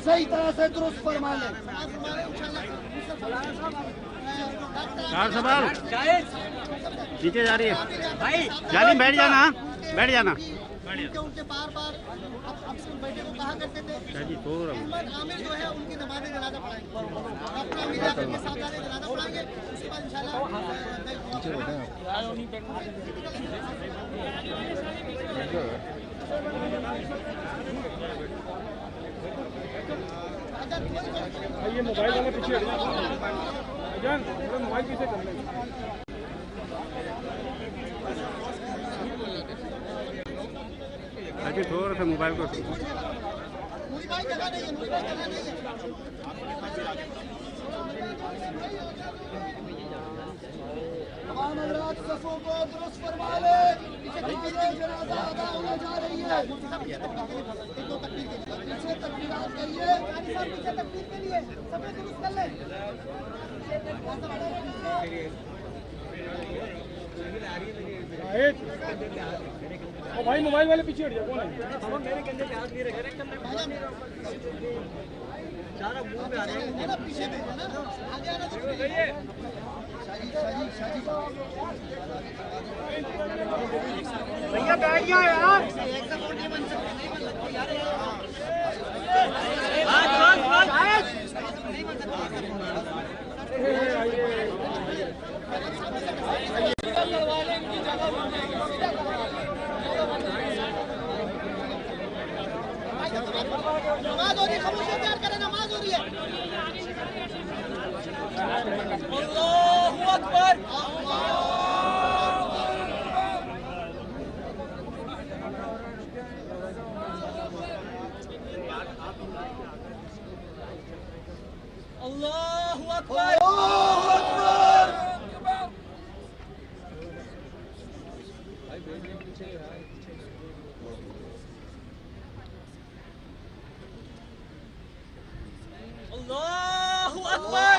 सही तरह से दुरुस्त फरमा लें। कार सवाल नीचे जा रही है भाई, जानी बैठ जाना, बैठ जाना। उनके बार बार अब बैठे को कहा करते थे अहमद आमिर जो है उनकी नमाज़ें जनाजा पढ़ाएंगे, अपना अमीर आकर के साहबजादे जनाजा पढ़ाएंगे, उसके बाद इंशाल्लाह ये मोबाइल वाला पीछे हट जान, मोबाइल पीछे कर ले। अजी थोड़ा सा मोबाइल को तमाम हज़रात सफ़ों को दुरुस्त फरमा ले, जनाजा अदा होने जा रही है। पीछे तकबीरात कहिए, पीछे तकबीर के लिए सफ़े दुरुस्त कर लें। ओ भाई मोबाइल वाले पीछे हट जा, कौन है? मेरे कंधे पे हाथ नहीं रखे, सारा मुंह पे आ रहा है ना, पीछे में ना आगे आना चाहिए। भैया बैठ जाओ यार, एकदम और नहीं बन सकते, नहीं बन सकते यार, नहीं बन सकते। नमाज हो रही है, खामोशी प्यार करें, नमाज हो रही है। अल्लाहू अकबर। अल्लाहू अकबर। अल्लाहू अकबर।